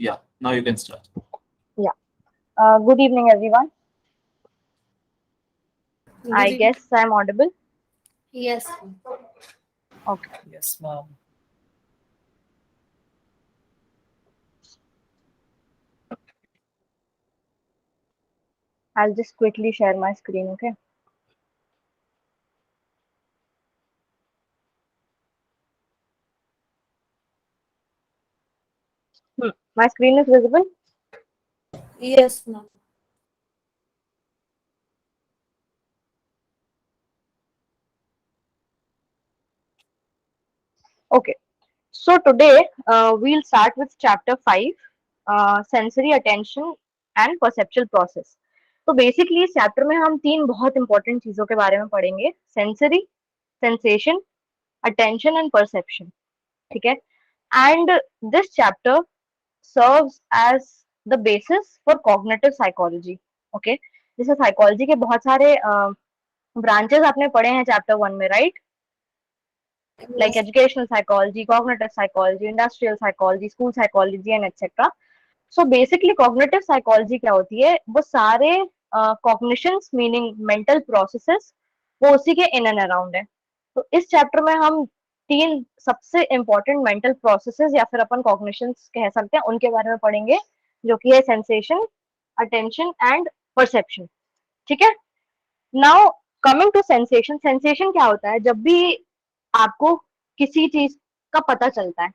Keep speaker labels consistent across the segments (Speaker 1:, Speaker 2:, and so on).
Speaker 1: Yeah, now you can start.
Speaker 2: Yeah. Good evening, everyone. I
Speaker 3: Good
Speaker 2: guess I'm audible.
Speaker 3: Yes.
Speaker 2: Okay.
Speaker 1: Yes, ma'am.
Speaker 2: I'll just quickly share my screen, okay? My screen is visible?
Speaker 3: Yes, ma'am.
Speaker 2: Okay. So today we'll start with chapter 5, sensory attention and perceptual process. तो basically इस chapter में हम तीन बहुत important चीजों के बारे में पढ़ेंगे, sensory, sensation, attention and perception. ठीक है. And this chapter serves as the basis for cognitive psychology. Okay. जैसे साइकोलॉजी के बहुत सारे ब्रांचेस आपने पढ़े हैं चैप्टर 1 में, right? Like
Speaker 3: Yes.
Speaker 2: educational psychology, cognitive psychology, industrial psychology, school psychology and etc. So basically cognitive psychology क्या होती है? वो सारे cognitions meaning mental processes वो उसी के in and around है. तो इस चैप्टर में हम तीन सबसे important mental processes या फिर अपन cognitions कह सकते हैं उनके बारे में पढ़ेंगे, जो कि है sensation, attention and perception. ठीक है. Now coming to sensation. Sensation क्या होता है? जब भी आपको किसी चीज का पता चलता है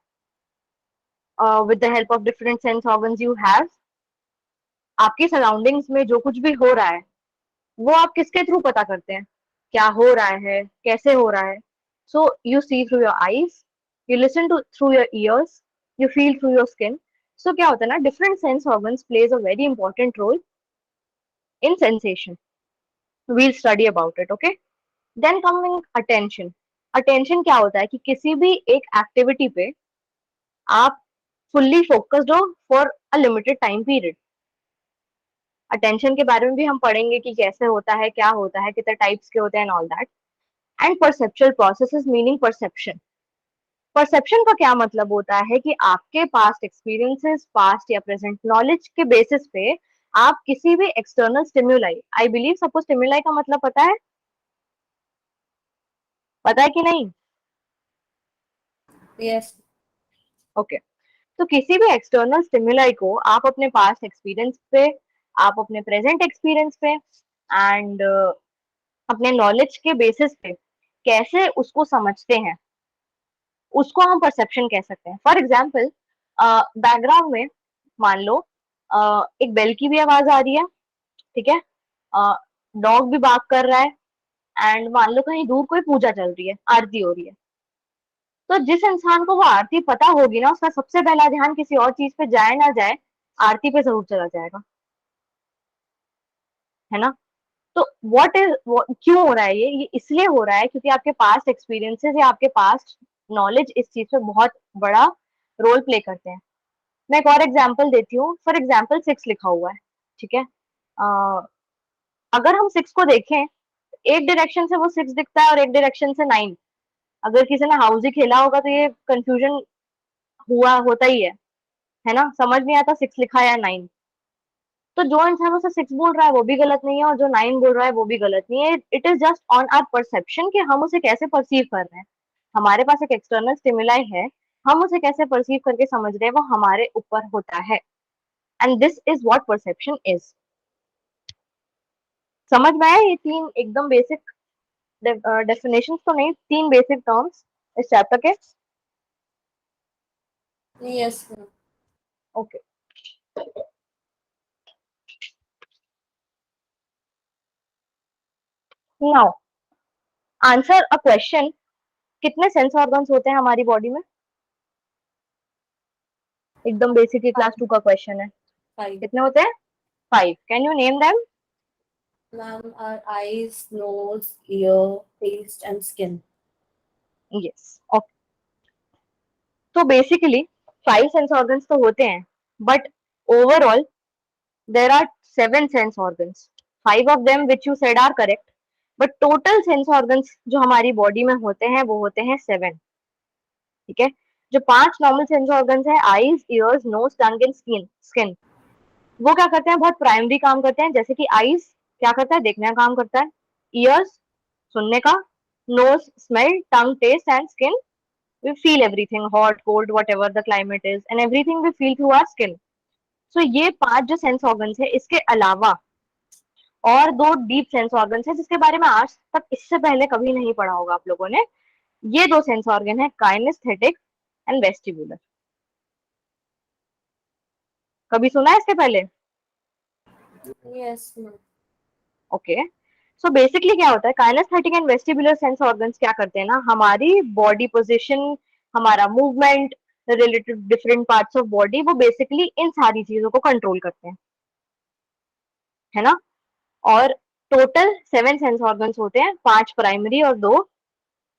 Speaker 2: with the help of different sense organs you have, आपकी सराउंडिंग्स में जो कुछ भी हो रहा है वो आप किसके थ्रू पता करते हैं? क्या हो रहा है, कैसे हो रहा है? So you see through your eyes, you listen to through your ears, you feel through your skin. So क्या होता है ना, different sense organs plays a very important role in sensation. We'll study about it. Okay. Then coming attention. Attention क्या होता है कि किसी भी एक एक्टिविटी पे आप फुल्ली फोकस्ड हो for a limited time period. Attention के बारे में भी हम पढ़ेंगे कि कैसे होता है, क्या होता है, कितने टाइप्स के होते हैं and all that. And perceptual processes meaning perception. Perception का क्या मतलब होता है कि आपके पास्ट एक्सपीरियंसेस, पास्ट या प्रेजेंट नॉलेज के बेसिस पे आप किसी भी एक्सटर्नल स्टिम्युलाई, आई बिलीव सबको स्टिम्युलाई का मतलब पता है, पता है कि नहीं?
Speaker 3: Yes.
Speaker 2: ओके. तो किसी भी एक्सटर्नल स्टिमुलाई को आप अपने पास्ट एक्सपीरियंस पे, आप अपने प्रेजेंट एक्सपीरियंस पे एंड अपने नॉलेज के बेसिस पे कैसे उसको समझते हैं, उसको हम परसेप्शन कह सकते हैं. फॉर एग्जाम्पल, बैकग्राउंड में मान लो एक बेल की भी आवाज आ रही है, ठीक है, डॉग भी बार्क कर रहा है एंड मान लो कहीं दूर कोई पूजा चल रही है, आरती हो रही है. तो जिस इंसान को वो आरती पता होगी ना, उसका सबसे पहला ध्यान किसी और चीज पे जाए ना जाए, आरती पे जरूर चला जाएगा, है ना? तो व्हाट इज, क्यों हो रहा है ये इसलिए हो रहा है क्योंकि आपके पास्ट एक्सपीरियंसेस या आपके पास्ट नॉलेज इस चीज पे बहुत बड़ा रोल प्ले करते हैं. मैं एक और एग्जांपल देती हूँ. फॉर एग्जांपल 6 लिखा हुआ है, ठीक है. अगर हम 6 को देखें, एक डायरेक्शन से वो 6 दिखता है और एक डायरेक्शन से 9. अगर किसी ने हाउजी खेला होगा तो ये कंफ्यूजन हुआ होता ही है ना? समझ नहीं आता 6 लिखा है या 9. तो जो इंसान उसे 6 बोल रहा है वो भी गलत नहीं है और जो 9 बोल रहा है वो भी गलत नहीं है. It is just on our perception कि हम उसे कैसे परसीव कर रहे हैं. हमारे पास एक एक्सटर्नल स्टिमुलाई है, हम उसे कैसे परसीव करके समझ रहे हैं वो हमारे ऊपर होता है. And this is what perception is. समझ में आया? ये तीन एकदम बेसिक डेफिनेशन तो नहीं, तीन बेसिक टर्म्स इस चैप्टर के.
Speaker 3: Yes, ma'am.
Speaker 2: Okay. Now answer a question. कितने सेंस ऑर्गन्स होते हैं हमारी बॉडी में? एकदम बेसिक ही क्लास 2 का क्वेश्चन है.
Speaker 3: 5.
Speaker 2: कितने होते हैं? 5. Can you name them?
Speaker 3: Ma'am, our eyes, nose, ear, taste, and skin.
Speaker 2: Yes. Okay. तो बेसिकली 5 सेंस ऑर्गन्स तो होते हैं, but overall there are 7 sense organs. 5 of them which you said are correct, but total sense organs जो हमारी body में होते हैं वो होते हैं 7. ठीक है. जो 5 नॉर्मल सेंस ऑर्गन्स है, eyes, ears, nose, tongue and skin, वो क्या करते हैं, बहुत प्राइमरी काम करते हैं। जैसे कि आईज क्या करता है, देखने का काम करता है, ईयर्स सुनने का, nose smell, tongue taste and skin we feel everything, hot, cold, whatever the climate is, and everything we feel through our skin. So ये 5 जो सेंस ऑर्गन्स है, इसके अलावा और 2 डीप सेंस ऑर्गन्स है जिसके बारे में आज तक इससे पहले कभी नहीं पढ़ा होगा आप लोगों ने। ये 2 सेंस ऑर्गन है, काइनेस्थेटिक एंड वेस्टिबुलर। कभी सुना है इसके पहले?
Speaker 3: Yes, ma'am.
Speaker 2: Okay, so basically क्या होता है, kinesthetic and vestibular sense organs क्या करते हैं ना, हमारी बॉडी पोजीशन, हमारा movement related different parts of body, वो बेसिकली इन सारी चीजों को कंट्रोल करते हैं, है ना। और टोटल 7 सेंस ऑर्गन्स होते हैं, 5 प्राइमरी और 2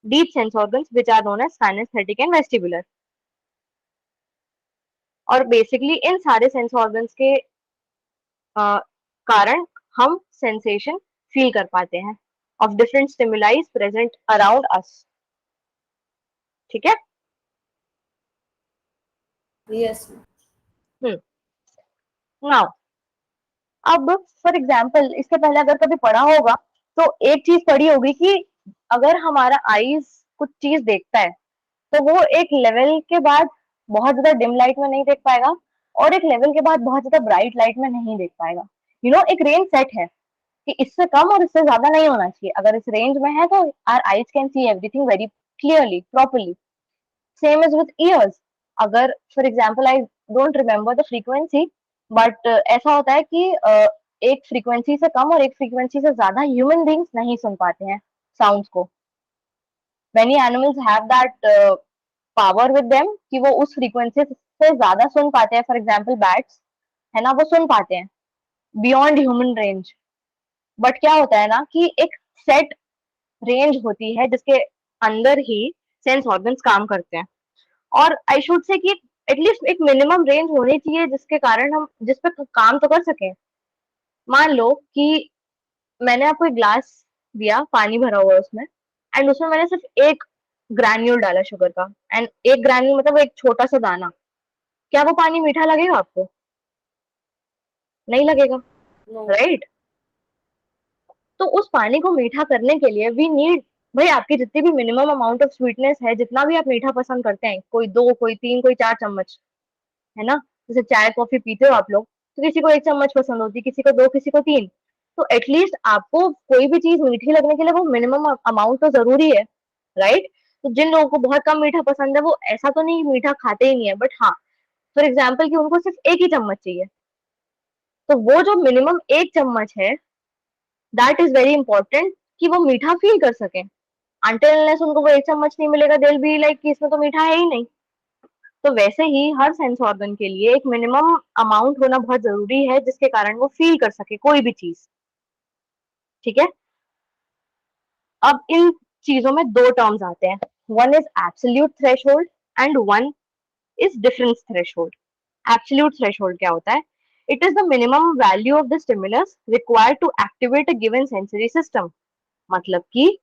Speaker 2: deep sense organs which are known as kinesthetic and vestibular. और बेसिकली इन सारे सेंस ऑर्गन्स के कारण हम सेंसेशन फील कर पाते हैं of different stimuli present around us. ठीक है।
Speaker 3: Yes, ma'am.
Speaker 2: नाउ अब फॉर एग्जाम्पल, इसके पहले अगर कभी पढ़ा होगा तो एक चीज पढ़ी होगी कि अगर हमारा आईज कुछ चीज देखता है तो वो एक लेवल के बाद बहुत ज्यादा डिम लाइट में नहीं देख पाएगा और एक लेवल के बाद बहुत ज्यादा ब्राइट लाइट में नहीं देख पाएगा। एक रेंज सेट है कि इससे कम और इससे ज्यादा नहीं होना चाहिए। अगर इस रेंज में है तो our eyes can see everything very clearly, properly. Same is with ears. अगर for example I don't remember the frequency, but ऐसा होता है कि एक फ्रीक्वेंसी से कम और एक फ्रीक्वेंसी से ज्यादा ह्यूमन बींग्स नहीं सुन पाते हैं साउंड्स को। Many animals have that power with them कि वो उस फ्रीक्वेंसी से ज्यादा सुन पाते हैं। फॉर एग्जाम्पल बैट्स, है ना, वो सुन पाते हैं बियॉन्ड ह्यूमन रेंज। बट क्या होता है ना कि एक सेट रेंज होती है जिसके अंदर ही सेंस ऑर्गन्स काम करते हैं। और आई शुड से कि एटलीस्ट एक मिनिमम रेंज होनी चाहिए जिसके कारण हम जिस पे काम तो कर सकें। मान लो कि मैंने आपको एक ग्लास दिया, पानी भरा हुआ है उसमें, एंड उसमें मैंने सिर्फ एक ग्रैन्यूल डाला शुगर का, एंड एक ग्रैन्यूल मतलब एक छोटा सा दाना। क्या वो पानी मीठा लगेगा आपको? नहीं लगेगा,
Speaker 3: No.
Speaker 2: राइट? तो उस पानी को मीठा करने के लिए वी नीड, भाई आपकी जितनी भी मिनिमम अमाउंट ऑफ स्वीटनेस है, जितना भी आप मीठा पसंद करते हैं, कोई 2, कोई 3, कोई 4 चम्मच, है ना। जैसे चाय कॉफी पीते हो आप लोग तो किसी को 1 चम्मच पसंद होती है, किसी को 2, किसी को 3। तो एटलीस्ट आपको कोई भी चीज मीठी लगने के लिए वो मिनिमम अमाउंट तो जरूरी है, राइट। तो जिन लोगों को बहुत कम मीठा पसंद है वो ऐसा तो नहीं मीठा खाते ही नहीं है, बट हाँ, फॉर एग्जाम्पल कि उनको सिर्फ एक ही चम्मच चाहिए, तो वो जो मिनिमम 1 चम्मच है, दैट इज वेरी इंपॉर्टेंट कि वो मीठा फील कर सके। अनटिल अनलेस उनको वो 1 चम्मच नहीं मिलेगा, दे विल बी लाइक कि इसमें तो मीठा है ही नहीं। तो वैसे ही हर सेंस ऑर्गन के लिए एक मिनिमम अमाउंट होना बहुत जरूरी है जिसके कारण वो फील कर सके कोई भी चीज। ठीक है। अब इन चीजों में 2 टर्म्स आते हैं, one is absolute threshold and one is difference threshold. Absolute threshold क्या होता है? It is the minimum value of the stimulus required to activate a given sensory system. मतलब कि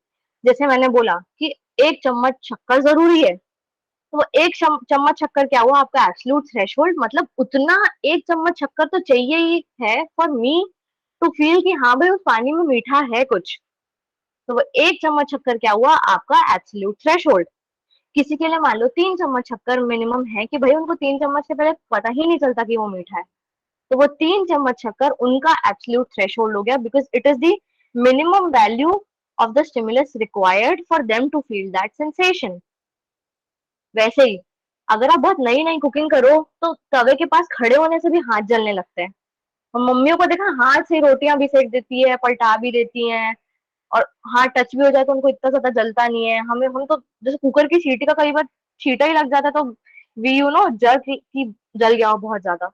Speaker 2: जैसे मैंने बोला कि 1 चम्मच शक्कर जरूरी है, तो 1 चम्मच शक्कर क्या हुआ आपका एब्सोल्यूट थ्रेशोल्ड। मतलब उतना 1 चम्मच शक्कर तो चाहिए ही है फॉर मी टू फील कि हाँ भाई उस पानी में मीठा है कुछ। तो वो 1 चम्मच शक्कर क्या हुआ आपका एब्सोल्यूट थ्रेशोल्ड। किसी के लिए मान लो 3 चम्मच शक्कर मिनिमम है कि भाई उनको 3 चम्मच से पहले पता ही नहीं चलता कि वो मीठा है, तो वो 3 चम्मच शक्कर उनका एब्सोल्यूट थ्रेशोल्ड हो गया, because it is the minimum value of the stimulus required for them to feel that sensation. वैसे ही अगर आप बहुत नई नई कुकिंग करो तो तवे के पास खड़े होने से भी हाथ जलने लगते हैं। और मम्मियों को देखा हाथ से रोटियां भी सेक देती है, पलटा भी देती हैं, और हाथ टच भी हो जाए तो उनको इतना ज्यादा जलता नहीं है। हम तो जैसे कुकर की सीटी का कई बार छीटा ही लग जाता है तो वी जल की जल गया हो बहुत ज्यादा।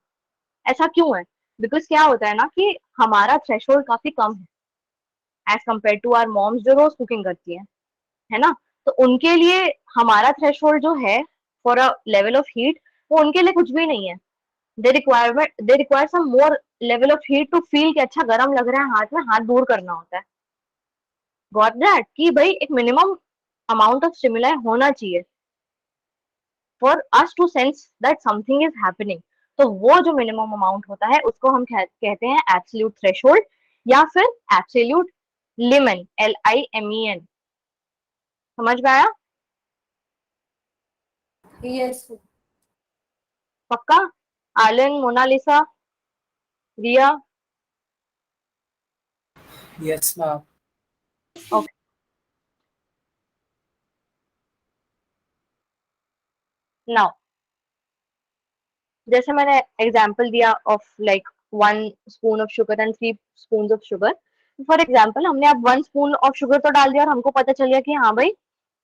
Speaker 2: ऐसा क्यों है? बिकॉज क्या होता है ना कि हमारा थ्रेशोल्ड काफी कम है as compare to our moms जो रोज कुकिंग करती है ना। तो उनके लिए हमारा थ्रेशोल्ड जो है for a level of heat, वो उनके लिए कुछ भी नहीं है। They require some more level of heat to feel कि अच्छा गर्म लग रहा है हाथ में, हाथ दूर करना होता है। गॉट दैट कि भाई एक मिनिमम अमाउंट ऑफ स्टिमुलाई होना चाहिए। For us to sense that something is happening. तो वो जो मिनिमम अमाउंट होता है उसको हम कहते हैं एब्सोल्यूट थ्रेशोल्ड या फिर एब्सोल्यूट लिमिट, LIMEN। समझ में आया?
Speaker 3: Yes.
Speaker 2: पक्का? आलन, मोनालिसा, रिया?
Speaker 1: Yes, ma'am.
Speaker 2: ओके। नाउ जैसे मैंने एग्जांपल दिया of like 1 spoon of sugar and 3 spoon of sugar. For example हमने अब 1 स्पून ऑफ शुगर तो डाल दिया और हमको पता चल गया कि हाँ भाई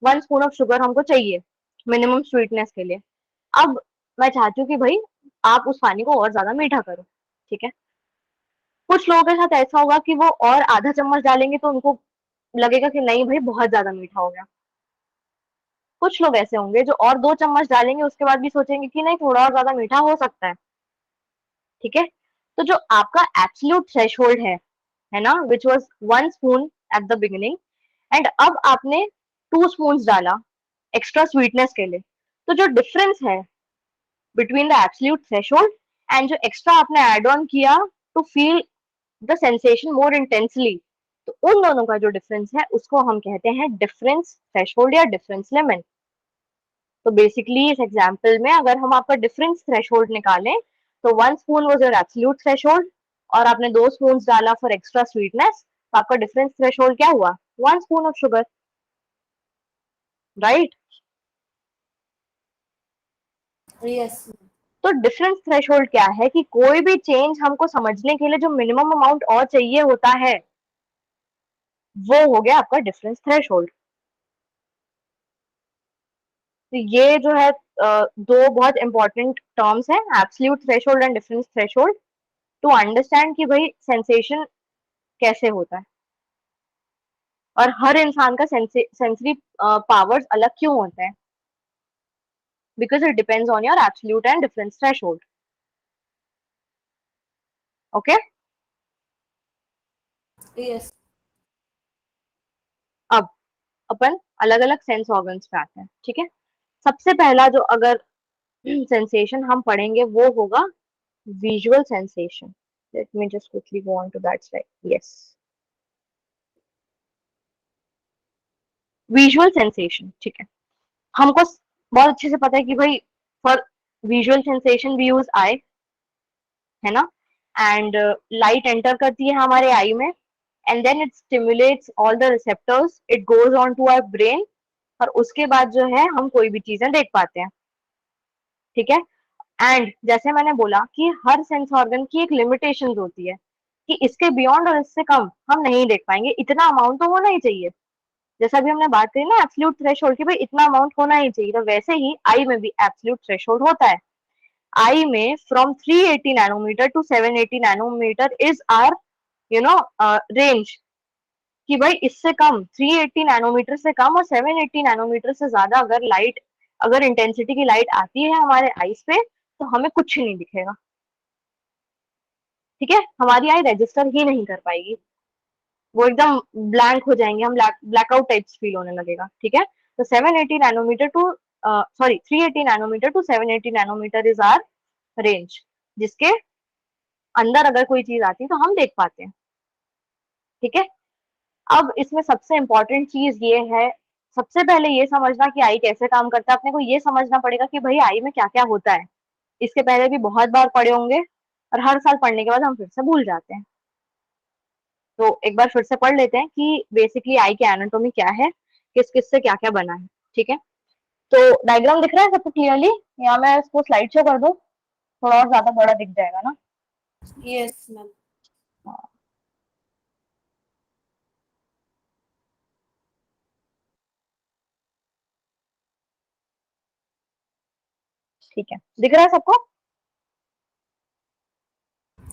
Speaker 2: 1 स्पून ऑफ शुगर हमको चाहिए मिनिमम स्वीटनेस के लिए। अब मैं चाहती हूँ कि भाई आप उस पानी को और ज्यादा मीठा करो, ठीक है? कुछ लोगों के साथ ऐसा होगा कि वो और आधा चम्मच डालेंगे तो उनको लगेगा कि नहीं भाई बहुत ज्यादा मीठा हो गया। कुछ लोग ऐसे होंगे जो और 2 चम्मच डालेंगे उसके बाद भी सोचेंगे कि नहीं थोड़ा और ज्यादा मीठा हो सकता है, ठीक है? तो जो आपका एब्सोल्यूट थ्रेशोल्ड है ना, which was 1 spoon at the beginning, and अब आपने 2 स्पून डाला एक्स्ट्रा स्वीटनेस के लिए। तो जो डिफरेंस है between the absolute threshold and जो एक्स्ट्रा आपने एड ऑन किया to feel the sensation more intensely, तो उन दोनों का जो डिफरेंस है उसको हम कहते हैं डिफरेंस थ्रेशोल्ड या डिफरेंस लिमिट। तो बेसिकली इस एग्जांपल में अगर हम आपका डिफरेंस थ्रेशोल्ड निकालें तो 1 spoon was your absolute threshold और आपने 2 स्पून डाला फॉर एक्स्ट्रा स्वीटनेस, तो आपका डिफरेंस थ्रेशोल्ड क्या हुआ? 1 spoon of sugar, right?
Speaker 3: Yes.
Speaker 2: तो डिफरेंस थ्रेशोल्ड क्या है कि कोई भी चेंज हमको समझने के लिए जो मिनिमम अमाउंट और चाहिए होता है वो हो गया आपका डिफरेंस थ्रेशोल्ड। तो ये जो है दो बहुत इंपॉर्टेंट टर्म्स हैं, absolute threshold and difference threshold, to understand कि भाई सेंसेशन कैसे होता है और हर इंसान का सेंसरी पावर्स अलग क्यों होते हैं, because it depends on your absolute and difference threshold. Okay,
Speaker 3: Yes.
Speaker 2: अब अपन अलग अलग सेंस ऑर्गन्स पे आते हैं, ठीक है? सबसे पहला जो अगर सेंसेशन हम पढ़ेंगे वो होगा visual sensation. Let me just quickly go on to that slide. Yes, visual sensation, ठीक है? हमको बहुत अच्छे से पता है कि भाई for visual sensation we use eye, है ना? एंड लाइट एंटर करती है हमारे आई में and then it stimulates all the receptors, it goes on to our brain और उसके बाद जो है हम कोई भी चीजें देख पाते हैं, ठीक है? एंड जैसे मैंने बोला कि हर सेंस ऑर्गन की एक लिमिटेशन होती है कि इसके बियॉन्ड और इससे कम हम नहीं देख पाएंगे, इतना अमाउंट तो होना ही चाहिए। जैसा भी हमने बात करी ना एब्सोल्यूट थ्रेशोल्ड की, भाई इतना अमाउंट होना ही चाहिए, तो वैसे ही आई में भी एब्सोल्यूट थ्रेशोल्ड होता है। आई में from 380 nanometer to 780 nanometer is our you know range, कि भाई इससे कम 380 नैनोमीटर से कम और 780 नैनोमीटर से ज्यादा अगर लाइट, अगर इंटेंसिटी की लाइट आती है हमारे आईज पे तो हमें कुछ नहीं दिखेगा, ठीक है? हमारी आई रजिस्टर ही नहीं कर पाएगी, वो एकदम ब्लैंक हो जाएंगे, हम ब्लैकआउट टाइप्स फील होने लगेगा, ठीक है? तो 780 nanometer to sorry 380 nanometer to 780 nanometer is our range, जिसके अंदर अगर कोई चीज आती है तो हम देख पाते हैं, ठीक है? अब इसमें सबसे इंपॉर्टेंट चीज ये है, सबसे पहले ये समझना कि आई कैसे काम करता है। अपने को ये समझना पड़ेगा कि भाई आई में क्या क्या होता है। इसके पहले भी बहुत बार पढ़े होंगे और हर साल पढ़ने के बाद हम फिर से भूल जाते हैं, तो एक बार फिर से पढ़ लेते हैं कि बेसिकली आई की एनाटोमी क्या है, किस किस से क्या क्या बना है, ठीक है? तो डायग्राम दिख रहा है सबको क्लियरली, या मैं इसको स्लाइड शो कर दूं, थोड़ा और ज्यादा बड़ा दिख जाएगा ना?
Speaker 3: Yes, ma'am.
Speaker 2: हाँ, ठीक है, दिख रहा है सबको?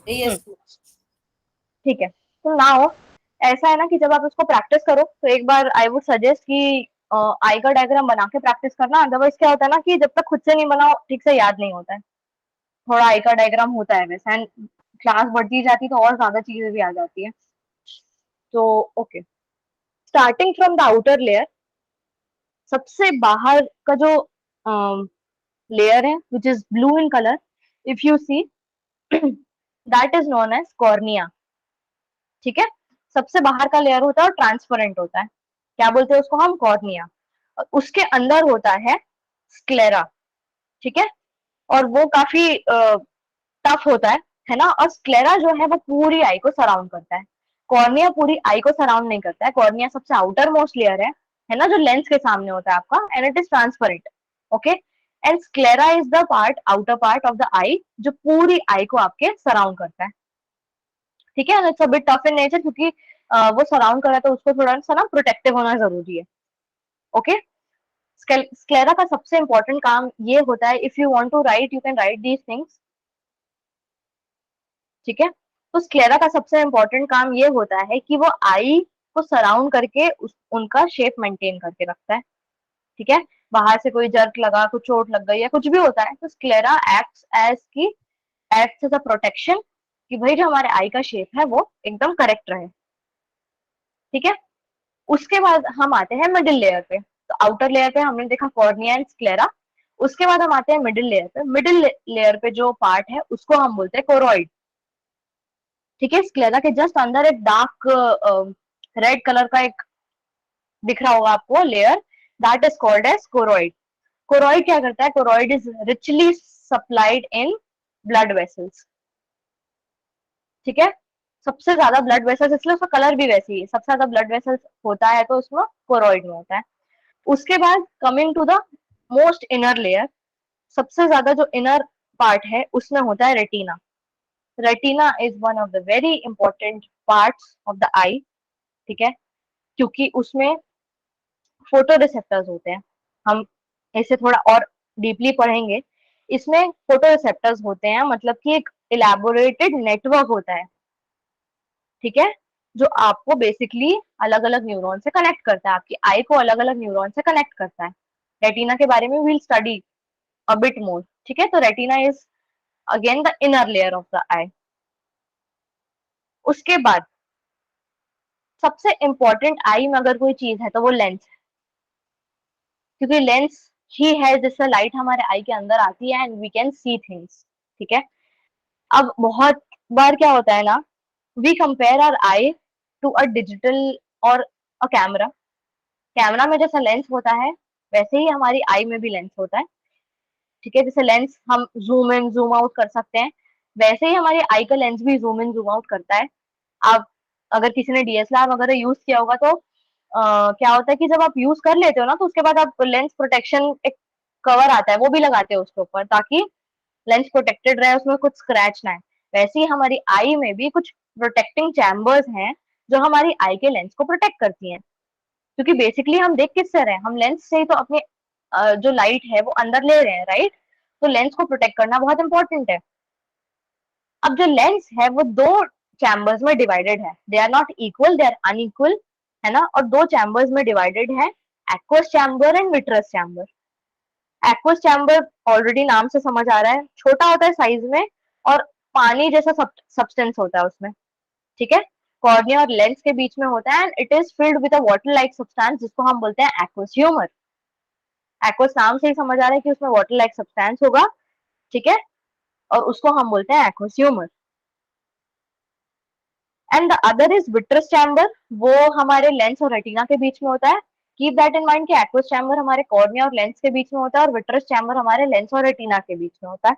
Speaker 3: Yes, ma'am.
Speaker 2: ठीक है। तो नाउ ऐसा है ना कि जब आप इसको प्रैक्टिस करो तो एक बार आई वुड सजेस्ट कि आई का डायग्राम बना के प्रैक्टिस करना, अदरवाइज क्या होता है ना कि जब तक खुद से नहीं बनाओ ठीक से याद नहीं होता है। थोड़ा आई का डायग्राम होता है वैसे, एंड क्लास बढ़ती जाती तो और ज्यादा चीजें भी आ जाती है। तो okay, starting from the outer layer, सबसे बाहर का जो लेयर है which is blue in colour, if you see that is known as cornea. ठीक है, सबसे बाहर का लेयर होता है और ट्रांसपेरेंट होता है, क्या बोलते हैं उसको हम, कॉर्निया। उसके अंदर होता है स्क्लेरा। ठीक है, और वो काफी टफ होता है ना। और स्क्लेरा जो है वो पूरी आई को सराउंड करता है, कॉर्निया पूरी आई को सराउंड नहीं करता है। कॉर्निया सबसे आउटर मोस्ट लेयर है ना, जो लेंस के सामने होता है आपका, and it is transparent. Okay, and sclera is the part, outer part of the eye, जो पूरी आई को आपके सराउंड करता है। ठीक है, it's a bit tough in nature, क्योंकि वो सराउंड कर रहा है तो उसको थोड़ा सा ना प्रोटेक्टिव होना जरूरी है। ओके, स्क्लेरा का सबसे इंपॉर्टेंट काम ये होता है, if you want to write you can write these things. ठीक है, तो स्क्लेरा का सबसे इंपॉर्टेंट काम ये होता है कि वो आई को सराउंड करके उनका शेप मेंटेन करके रखता है। ठीक है, बाहर से कोई जर्क लगा, कुछ चोट लग गई या कुछ भी होता है, तो sclera acts as a protection, कि भाई जो हमारे आई का शेप है वो एकदम करेक्ट रहे। ठीक है, उसके बाद हम आते हैं मिडिल लेयर पे। तो आउटर लेयर पे हमने देखा कॉर्निया एंड स्क्लेरा, उसके बाद हम आते हैं मिडिल लेयर पे। मिडिल लेयर पे जो पार्ट है उसको हम बोलते हैं कोरोइड। ठीक है, स्क्लेरा के जस्ट अंदर एक डार्क रेड कलर का एक दिख रहा होगा आपको layer, that is called as choroid. Choroid क्या करता है, choroid is richly supplied in blood vessels. ठीक है, सबसे ज्यादा ब्लड वेसल्स, इसलिए उसका कलर भी वैसी है, सबसे ज्यादा ब्लड वेसल्स होता है तो उसमें कोरोइड में होता है। उसके बाद coming to the most inner layer, सबसे ज्यादा जो इनर पार्ट है उसमें होता है retina. Retina is one of the very important parts of the eye. ठीक है, क्योंकि उसमें फोटो रिसेप्टर्स होते हैं, हम इसे थोड़ा और डीपली पढ़ेंगे। इसमें फोटो रिसेप्टर्स होते हैं, मतलब कि एक इलेबोरेटेड नेटवर्क होता है। ठीक है, जो आपको बेसिकली अलग अलग न्यूरॉन से कनेक्ट करता है, आपकी आई को अलग अलग न्यूरॉन से कनेक्ट करता है। रेटिना के बारे में we'll study a bit more. ठीक है, तो retina is again the inner layer of the eye. उसके बाद सबसे इंपॉर्टेंट आई में अगर कोई चीज है तो वो लेंस है, क्योंकि लेंस ही है जिससे लाइट हमारे आई के अंदर आती है and we can see things. ठीक है, अब बहुत बार क्या होता है ना, we compare our eye to a digital और अ कैमरा। कैमरा में जैसा लेंस होता है वैसे ही हमारी आई में भी लेंस होता है। ठीक है, जैसे लेंस हम जूम इन जूम आउट कर सकते हैं, वैसे ही हमारी आई का लेंस भी जूम इन जूम आउट करता है। आप अगर किसी ने डीएसएलआर वगैरह यूज किया होगा तो क्या होता है कि जब आप यूज कर लेते हो ना, तो उसके बाद आप लेंस प्रोटेक्शन एक कवर आता है वो भी लगाते हो उसके ऊपर, ताकि लेंस प्रोटेक्टेड रहे, उसमें कुछ स्क्रैच ना है। वैसे ही हमारी आई में भी कुछ प्रोटेक्टिंग चैम्बर्स हैं जो हमारी आई के लेंस को प्रोटेक्ट करती हैं। क्योंकि बेसिकली हम देख किससे रहे हैं, हम लेंस से ही तो अपने जो लाइट है वो अंदर ले रहे हैं, राइट। तो लेंस को प्रोटेक्ट करना बहुत इंपॉर्टेंट है। अब जो लेंस है वो दो चैम्बर्स में डिवाइडेड है, they are not equal, they are unequal, है ना। और दो चैम्बर्स में डिवाइडेड है, aqueous chamber and vitreous chamber. Aqueous chamber already नाम से समझ आ रहा है, छोटा होता है साइज में और पानी जैसा सब्सटेंस होता है उसमें। ठीक है, कॉर्निया और लेंस के बीच में होता है and it is filled with a water like substance, जिसको हम बोलते हैं एक्वस ह्यूमर। एक्वस नाम से ही समझ आ रहा है कि उसमें वाटर लाइक सब्सटेंस होगा। ठीक है, और उसको हम बोलते हैं aqueous humour. And the other is vitreous chamber, वो हमारे लेंस और रेटिना के बीच में होता है। कीप दैट इन माइंड कि एक्वस चैम्बर हमारे कॉर्निया और लेंस के बीच में होता है और विट्रस चैम्बर हमारे लेंस और रेटिना के बीच में होता है।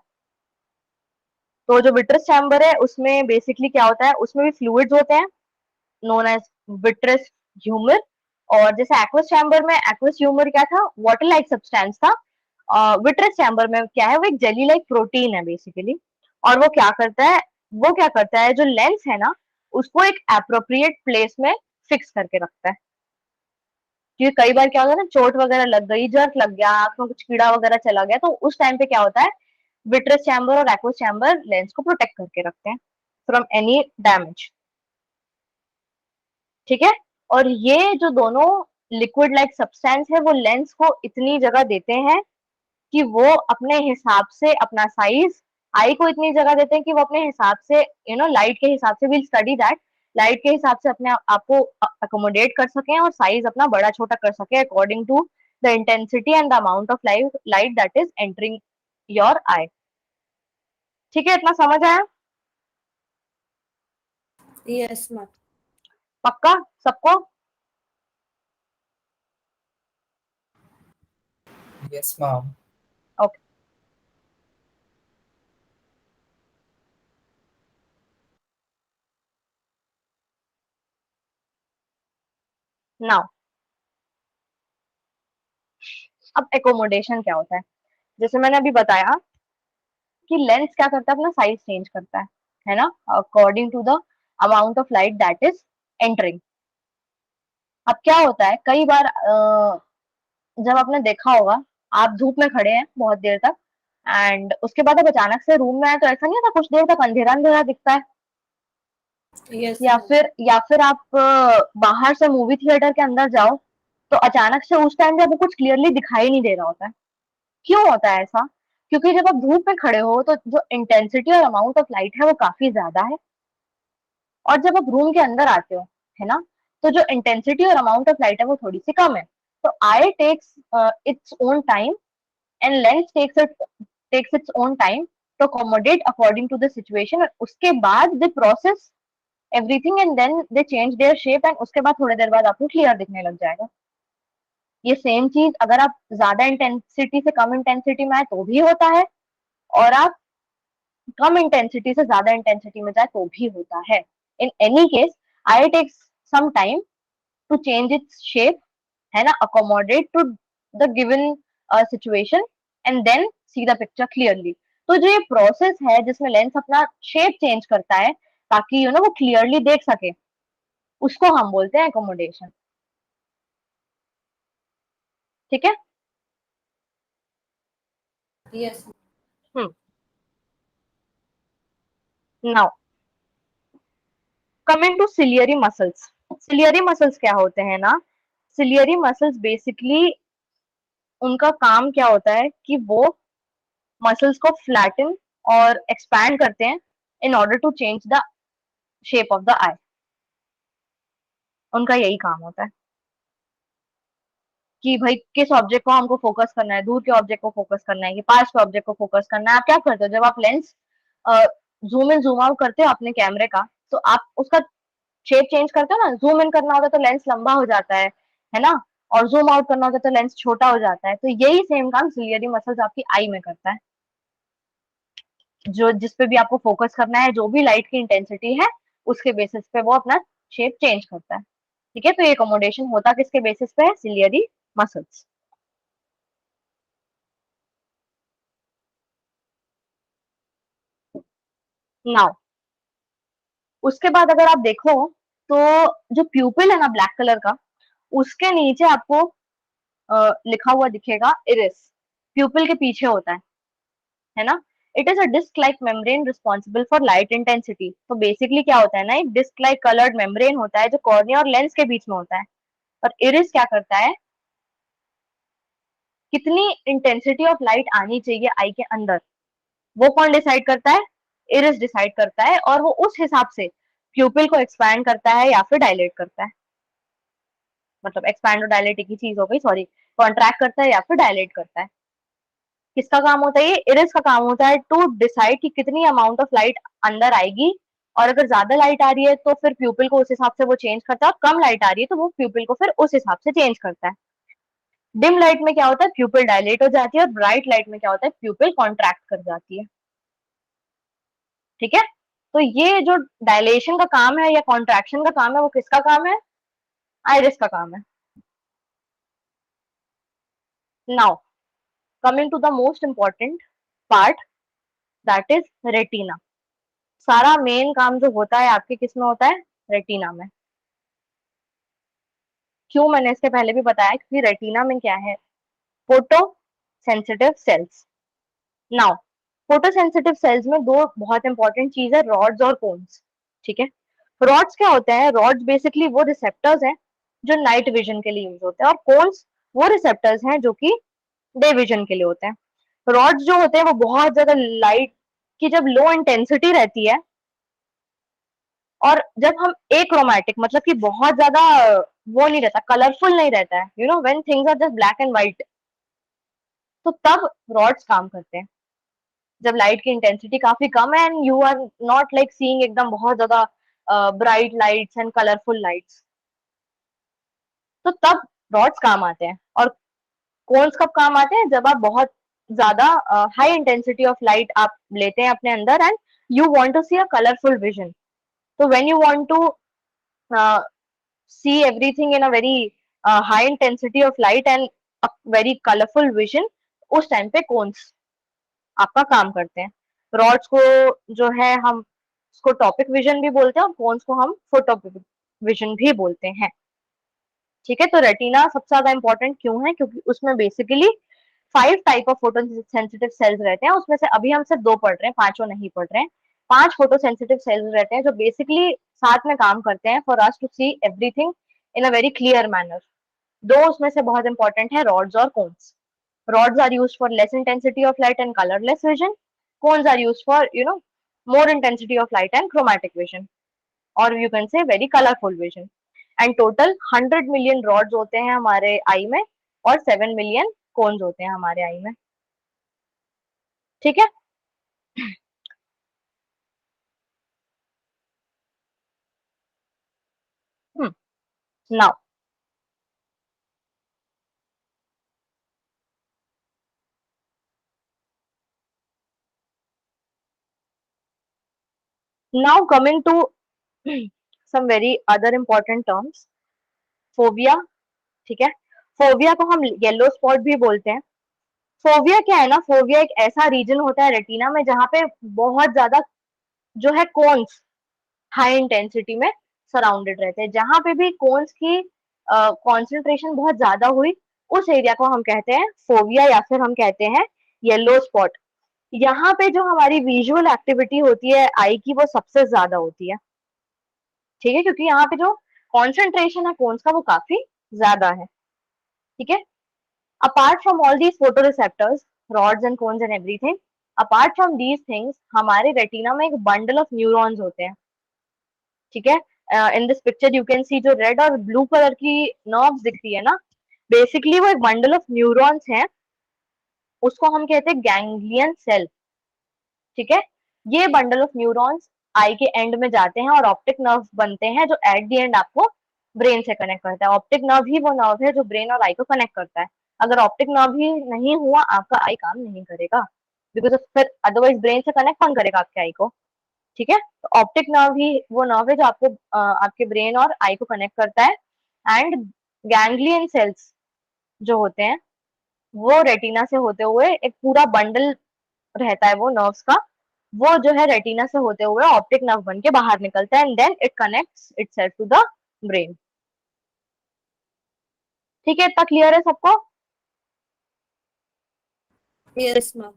Speaker 2: तो जो विट्रस चैम्बर है उसमें बेसिकली क्या होता है, उसमें भी फ्लूइड्स होते हैं नोन एज विट्रस ह्यूमर। और जैसे एक्वस चैम्बर में एक्वस ह्यूमर क्या था, वाटर लाइक सब्सटेंस था। विट्रस चैम्बर में क्या है, वो एक जेली लाइक प्रोटीन है बेसिकली। और वो क्या करता है, जो लेंस है ना उसको एक एप्रोप्रिएट प्लेस में फिक्स करके रखता है। क्योंकि कई बार क्या होता है ना, चोट वगैरह लग गई, जर्क लग गया, आंख में कुछ कीड़ा वगैरह चला गया, तो उस टाइम पे क्या होता है, विट्रस चैम्बर और एक्वस चैम्बर लेंस को प्रोटेक्ट करके रखते हैं फ्रॉम एनी डैमेज। ठीक है, और ये जो दोनों लिक्विड लाइक सब्सटेंस है वो लेंस को इतनी जगह देते हैं कि वो अपने हिसाब से अपना साइज, आई को इतनी जगह देते हैं कि वो अपने हिसाब से लाइट के हिसाब से, विल स्टडी दैट, लाइट के हिसाब से अपने आप को अकोमोडेट कर सकें और साइज अपना बड़ा छोटा कर सके according to the intensity and the amount of light that is entering your eye. ठीक है, इतना समझ आया?
Speaker 3: Yes, ma'am.
Speaker 2: पक्का सबको?
Speaker 1: Yes, ma'am.
Speaker 2: ओके। नाउ अब एकोमोडेशन क्या होता है? जैसे मैंने अभी बताया कि लेंस क्या करता है, अपना साइज चेंज करता है ना, according to the amount of light that is entering. अब क्या होता है, कई बार जब आपने देखा होगा, आप धूप में खड़े हैं बहुत देर तक एंड उसके बाद आप अचानक से रूम में आए, तो ऐसा नहीं होता कुछ देर तक अंधेरा अंधेरा दिखता है?
Speaker 3: Yes,
Speaker 2: या
Speaker 3: ma'am.
Speaker 2: फिर या फिर आप बाहर से मूवी थिएटर के अंदर जाओ, तो अचानक से उस टाइम पे आपको कुछ क्लियरली दिखाई नहीं दे रहा होता है। क्यों होता है ऐसा? क्योंकि जब आप धूप में खड़े हो तो जो इंटेंसिटी और अमाउंट ऑफ लाइट है वो काफी ज्यादा है, और जब आप रूम के अंदर आते हो, है ना, तो जो इंटेंसिटी और अमाउंट ऑफ लाइट है वो थोड़ी सी कम है। तो eye takes its own time and lens takes its own time to accommodate according to the situation, और उसके बाद they process everything and then they change their shape, and उसके बाद थोड़ी देर बाद आपको क्लियर दिखने लग जाएगा। ये सेम चीज अगर आप ज्यादा इंटेंसिटी से कम इंटेंसिटी में आए तो भी होता है, और आप कम इंटेंसिटी से ज्यादा इंटेंसिटी में जाए तो भी होता है। In any case eye takes some time to change its shape, है ना, accommodate to the given situation and then see the picture clearly. तो जो ये प्रोसेस है जिसमें लेंस अपना शेप चेंज करता है ताकि वो क्लियरली देख सके, उसको हम बोलते हैं एकोमोडेशन। ठीक है।
Speaker 3: Yes.
Speaker 2: Hmm. Now coming to ciliary muscles. Ciliary muscles क्या होते हैं ना, सिलियरी मसल्स बेसिकली उनका काम क्या होता है कि वो मसल्स को फ्लैटन और एक्सपैंड करते हैं in order to change the shape of the eye. उनका यही काम होता है कि भाई किस ऑब्जेक्ट को हमको फोकस करना है, दूर के ऑब्जेक्ट को फोकस करना है कि पास के ऑब्जेक्ट को फोकस करना है। आप क्या करते हो, जब आप lens zoom in zoom out करते हो अपने कैमरे का, तो आप उसका शेप चेंज करते हो ना। जूम इन करना होता है तो लेंस लंबा हो जाता है ना, और जूम आउट करना होता है तो लेंस छोटा हो जाता है। तो यही सेम काम सिलियरी मसल्स आपकी आई में करता है। जो जिस पे भी आपको फोकस करना है, जो भी लाइट की इंटेंसिटी है, उसके बेसिस पे वो अपना शेप चेंज करता है। ठीक है, तो ये अकोमोडेशन होता किसके बेसिस पे है? Ciliary muscles. नाउ उसके बाद अगर आप देखो तो जो प्यूपिल है ना ब्लैक कलर का, उसके नीचे आपको लिखा हुआ दिखेगा इरिस। प्यूपिल के पीछे होता है ना। It is a disc like membrane responsible for light intensity. तो बेसिकली क्या होता है ना, एक डिस्क लाइक कलर्ड मेम्ब्रेन होता है जो कॉर्निया और लेंस के बीच में होता है। और इरिस क्या करता है, कितनी इंटेंसिटी ऑफ लाइट आनी चाहिए आई के अंदर, वो कौन डिसाइड करता है? इरिस डिसाइड करता है, और वो उस हिसाब से प्यूपिल को एक्सपैंड करता है या फिर डायलेट करता है। मतलब एक्सपैंड और डायलेट एक ही चीज हो गई, सॉरी। कॉन्ट्रैक्ट करता है या फिर डायलेट करता है। किसका काम होता है? ये इरिस का काम होता है टू डिसाइड कि कितनी अमाउंट ऑफ लाइट अंदर आएगी, और अगर ज्यादा लाइट आ रही है तो फिर प्यूपिल को उस हिसाब से वो चेंज करता है, और कम लाइट आ रही है तो वो प्यूपिल को फिर उस हिसाब से चेंज करता है। डिम लाइट में क्या होता है, प्यूपिल डायलेट हो जाती है, और ब्राइट लाइट में क्या होता है, प्यूपिल कॉन्ट्रैक्ट कर जाती है। ठीक है, तो ये जो डायलेशन का काम है या कॉन्ट्रैक्शन का काम है, वो किसका काम है? आइरिस का काम है। Now coming to the most important part, that is retina. सारा मेन काम जो होता है आपके किस में होता है? रेटिना में। क्यों? मैंने इसके पहले भी बताया कि रेटिना में क्या है, photo sensitive sales. Now photo sensitive sales में दो बहुत इंपॉर्टेंट चीज है, रॉड्स और कोन्स। ठीक है, रॉड्स क्या होते हैं? रॉड्स बेसिकली वो रिसेप्टर्स हैं जो नाइट विजन के लिए यूज होते हैं, और कोन्स वो रिसेप्टर्स हैं जो कि डे विजन के लिए होते हैं। रॉड्स जो होते हैं वो बहुत ज्यादा लाइट की जब लो इंटेंसिटी रहती है, और जब हम एक्रोमैटिक मतलब कि बहुत ज्यादा वो नहीं रहता, कलरफुल नहीं रहता है, when things are just black and white, तो तब रॉड्स काम करते हैं। जब लाइट की इंटेंसिटी काफी कम है and you are not like seeing एकदम बहुत ज्यादा bright lights and colourful lights, तो तब रॉड्स काम आते हैं। और कोन्स कब काम आते हैं? जब आप बहुत ज्यादा हाई इंटेंसिटी ऑफ लाइट आप लेते हैं अपने अंदर and you want to see a colourful vision. तो when you want to see everything in a very high intensity of light and a very colorful vision, उस टाइम पे cons आपका काम करते हैं। रॉड्स को जो है हम उसको टॉपिक विजन भी बोलते हैं और कोन्स को हम फोटोपिक विजन भी बोलते हैं। ठीक है, तो रेटिना सबसे ज्यादा इंपॉर्टेंट क्यों है? क्योंकि उसमें basically 5 type of photo sensitive sales रहते हैं, उसमें से अभी हम सिर्फ 2 पढ़ रहे हैं, पांचों नहीं पढ़ रहे हैं। 5 फोटो सेंसिटिव सेल्स रहते हैं जो बेसिकली साथ में काम करते हैं for us to see everything in a very clear manner. 2 उसमें से बहुत इंपॉर्टेंट है, रॉड्स और cones. Rods are used for less intensity of light and colorless vision. Cones are used for, more intensity of light and chromatic vision. Or you can say very colorful vision. And total 100 million rods होते हैं हमारे eye में और 7 million cones होते हैं हमारे eye में। ठीक है? Now, coming to some very other important terms. Phobia, ठीक है? फोबिया को हम येलो स्पॉट भी बोलते हैं। फोबिया क्या है ना, फोबिया एक ऐसा रीजन होता है रेटिना में जहाँ पे बहुत ज्यादा जो है कोन्स हाई इंटेंसिटी में सराउंडेड रहते हैं। जहां पे भी कोन्स की कॉन्सेंट्रेशन बहुत ज्यादा हुई, उस एरिया को हम कहते हैं फोबिया या फिर हम कहते हैं येलो स्पॉट। यहाँ पे जो हमारी विजुअल एक्टिविटी होती है आई की, वो सबसे ज्यादा होती है। ठीक है, क्योंकि यहाँ पे जो कॉन्सेंट्रेशन है कोन्स का वो काफी ज्यादा है। ठीक है, apart from all these photo receptors, rods and cones and everything, apart from these things, हमारे रेटिना में एक बंडल ऑफ न्यूरॉन्स होते हैं। ठीक है, in this picture you can see जो रेड और ब्लू कलर की नर्व्स दिख रही है ना, बेसिकली वो एक बंडल ऑफ न्यूरॉन्स है, उसको हम कहते हैं गैंग्लियन सेल। ठीक है, ये बंडल ऑफ न्यूरॉन्स आई के एंड में जाते हैं और ऑप्टिक नर्व बनते हैं जो एट द एंड आपको ब्रेन से कनेक्ट करता है। ऑप्टिक नर्व ही वो नर्व है जो ब्रेन और आई को कनेक्ट करता है। अगर ऑप्टिक नर्व ही नहीं हुआ, आपका आई काम नहीं करेगा, बिकॉज फिर अदरवाइज ब्रेन से कनेक्ट कौन करेगा आपके आई को? ठीक है, तो ऑप्टिक नर्व ही वो नर्व है जो आपको आपके ब्रेन और आई को कनेक्ट करता है। एंड गैंग्लियन सेल्स जो होते हैं वो रेटिना से होते हुए एक पूरा बंडल रहता है वो नर्व्स का, वो जो है रेटिना से होते हुए ऑप्टिक नर्व बन के बाहर निकलता है and then it connects itself to the brain. ठीक है, इतना क्लियर है सबको?
Speaker 3: Yes, ma'am.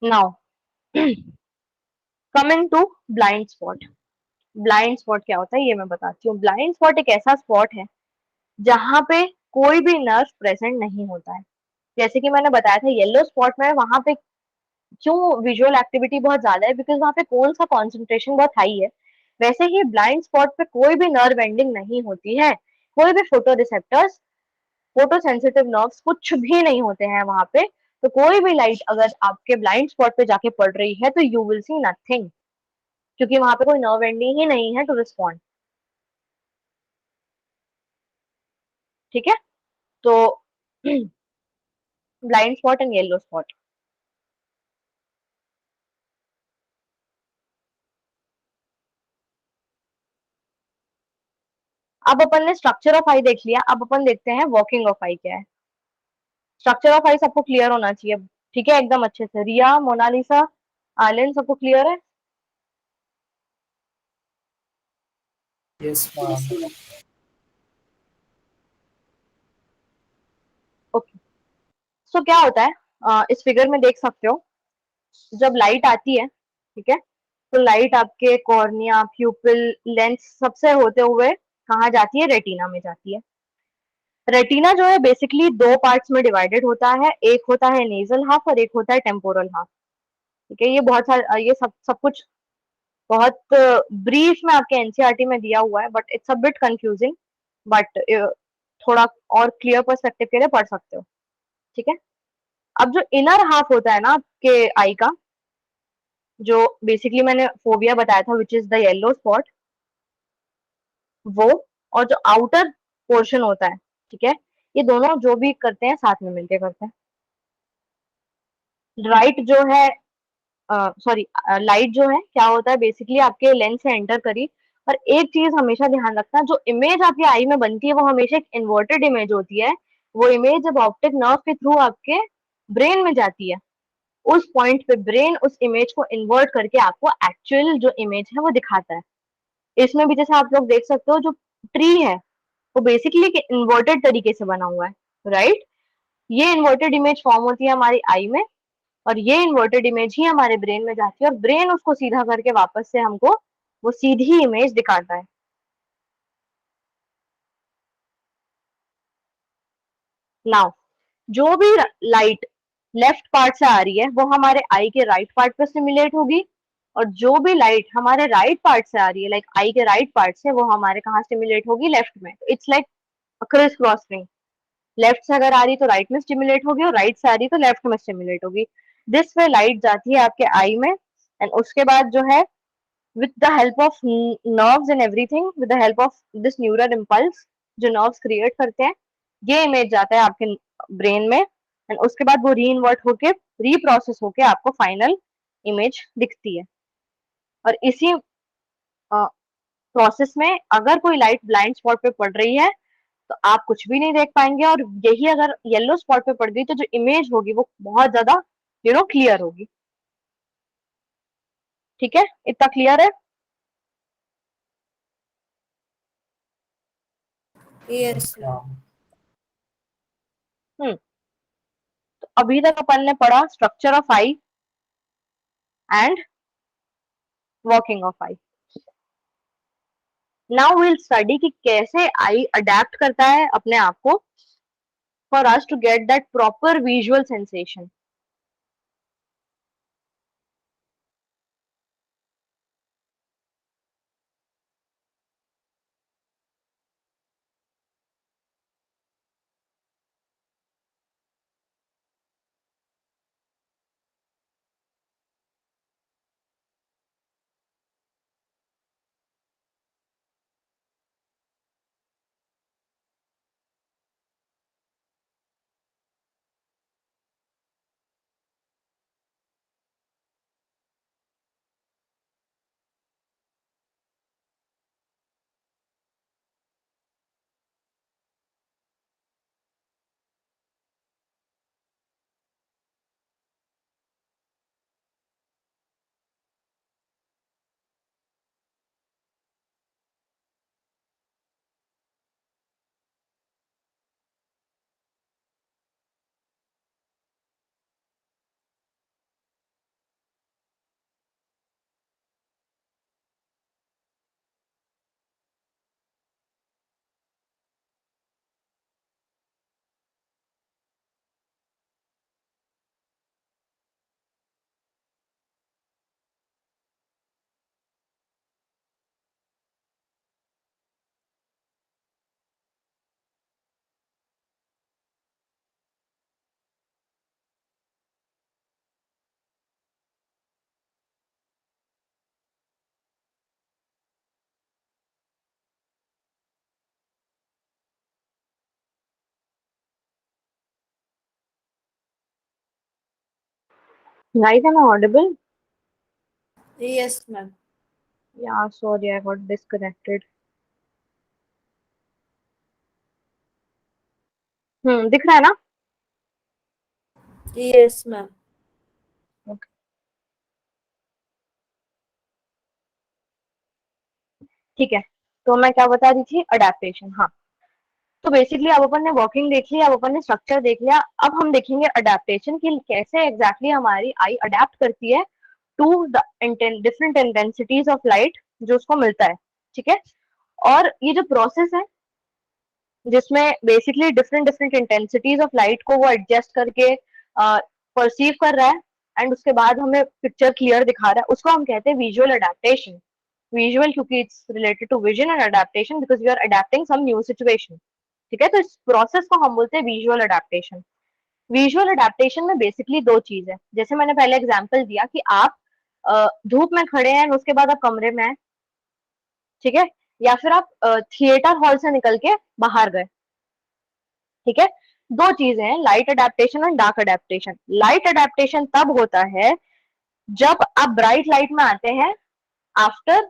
Speaker 2: Now coming to blind spot. Blind spot क्या होता है ये मैं बताती हूँ। ब्लाइंड स्पॉट एक ऐसा स्पॉट है जहां पे कोई भी नर्व प्रेजेंट नहीं होता है। जैसे कि मैंने बताया था येलो स्पॉट में, वहां पे क्यों विजुअल एक्टिविटी बहुत ज्यादा है? बिकॉज वहां पे कोन्स का कॉन्सेंट्रेशन बहुत हाई है। वैसे ही ब्लाइंड स्पॉट पे कोई भी नर्व एंडिंग नहीं होती है, कोई भी photo receptors, photo sensitive nerves कुछ भी नहीं होते हैं वहां पे। तो कोई भी लाइट अगर आपके ब्लाइंड स्पॉट पे जाके पड़ रही है तो यू विल सी नथिंग, क्योंकि वहां पे कोई नर्व एंडिंग ही नहीं है टू रिस्पॉन्ड। ठीक है, तो blind spot and yellow spot. अब अपन ने स्ट्रक्चर ऑफ आई देख लिया, अब अपन देखते हैं वर्किंग ऑफ आई क्या है। स्ट्रक्चर ऑफ आई सबको क्लियर होना चाहिए, ठीक है, एकदम अच्छे से। रिया, मोनालिसा, आलिन, सबको क्लियर है?
Speaker 1: Yes,
Speaker 3: Yes,
Speaker 1: ma'am.
Speaker 3: ma'am.
Speaker 2: Okay, सो क्या होता है, इस फिगर में देख सकते हो, जब लाइट आती है, ठीक है, तो लाइट आपके कॉर्निया, प्यूपिल, लेंस सबसे होते हुए कहाँ जाती है? रेटिना में जाती है। रेटिना जो है बेसिकली 2 पार्ट्स में डिवाइडेड होता है, एक होता है नेजल हाफ और एक होता है टेम्पोरल हाफ। ठीक है, ये बहुत सारा, ये सब सब कुछ बहुत ब्रीफ में आपके एनसीईआरटी में दिया हुआ है, but it's a bit confusing, but थोड़ा और क्लियर पर्सपेक्टिव के लिए पढ़ सकते हो। ठीक है, अब जो इनर हाफ होता है ना आपके आई का, जो बेसिकली मैंने फोबिया बताया था, which is the yellow spot, वो, और जो आउटर पोर्शन होता है, ठीक है, ये दोनों जो भी करते हैं साथ में मिलके करते हैं। राइट जो है, सॉरी, लाइट जो है क्या होता है, बेसिकली आपके लेंस से एंटर करी। और एक चीज हमेशा ध्यान रखना, जो इमेज आपकी आई में बनती है वो हमेशा एक इन्वर्टेड इमेज होती है। वो इमेज जब ऑप्टिक नर्व के थ्रू आपके ब्रेन में जाती है, उस पॉइंट पे ब्रेन उस इमेज को इन्वर्ट करके आपको एक्चुअल जो इमेज है वो दिखाता है। इसमें भी जैसे आप लोग देख सकते हो, जो ट्री है वो बेसिकली एक इन्वर्टेड तरीके से बना हुआ है, राइट। ये इन्वर्टेड इमेज फॉर्म होती है हमारी आई में, और ये इन्वर्टेड इमेज ही हमारे ब्रेन में जाती है, और ब्रेन उसको सीधा करके वापस से हमको वो सीधी इमेज दिखाता है। नाउ, जो भी लाइट लेफ्ट पार्ट से आ रही है वो हमारे आई के राइट पार्ट पे सिमुलेट होगी, और जो भी लाइट हमारे राइट पार्ट से आ रही है, लाइक आई के राइट पार्ट से, वो हमारे कहाँ स्टिमुलेट होगी, लेफ्ट में। It's like criss cross ring. Left से अगर आ रही तो राइट में स्टिमुलेट होगी, और राइट से आ रही तो लेफ्ट में स्टिमुलेट होगी। दिस वे लाइट जाती है आपके आई में, एंड उसके बाद जो है, with the help of nerves and everything, with the help of this neural impulse जो nerves create करते हैं, ये इमेज जाता है आपके ब्रेन में, एंड उसके बाद वो री इन्वर्ट होके रीप्रोसेस होके आपको फाइनल इमेज दिखती है। और इसी प्रोसेस में अगर कोई लाइट ब्लाइंड स्पॉट पे पड़ रही है तो आप कुछ भी नहीं देख पाएंगे, और यही अगर येलो स्पॉट पे पड़ गई तो जो इमेज होगी वो बहुत ज्यादा क्लियर होगी। ठीक है, इतना क्लियर है?
Speaker 3: Yes, ma'am.
Speaker 2: हम्म। तो अभी तक अपन ने पढ़ा structure of eye and working of eye. Now will study कि कैसे आई अडेप्ट करता है अपने आप को for us to get that proper visual sensation. Guys, am I audible?
Speaker 3: Yes, ma'am.
Speaker 2: Yeah, sorry, I got disconnected. दिख रहा है ना?
Speaker 3: Yes, ma'am.
Speaker 2: Okay. ठीक है, तो मैं क्या बता रही थी, अडेप्टेशन। हाँ, तो बेसिकली अब अपन ने वर्किंग देख लिया, अब अपन ने स्ट्रक्चर देख लिया, अब हम देखेंगे अडेप्टेशन की कैसे एग्जैक्टली हमारी आई अडेप्ट करती है to the different intensities of light जो उसको मिलता है। ठीक है, और ये जो प्रोसेस है जिसमें basically different different intensities of light को वो एडजस्ट करके परसीव कर रहा है, एंड उसके बाद हमें पिक्चर क्लियर दिखा रहा है, उसको हम कहते हैं विजुअल अडेप्टेशन। विजुअल क्योंकि it's related to vision, and adaptation because we are adapting some new situation. ठीक है, तो इस प्रोसेस को हम बोलते हैं विजुअल अडेप्टेशन। विजुअल अडेप्टेशन में बेसिकली दो चीज है, जैसे मैंने पहले एग्जांपल दिया कि आप धूप में खड़े हैं, उसके बाद आप कमरे में हैं, ठीक है, या फिर आप थिएटर हॉल से निकल के बाहर गए, ठीक है। दो चीजें हैं, लाइट अडेप्टेशन और डार्क अडेप्टेशन। लाइट अडेप्टेशन तब होता है जब आप ब्राइट लाइट में आते हैं after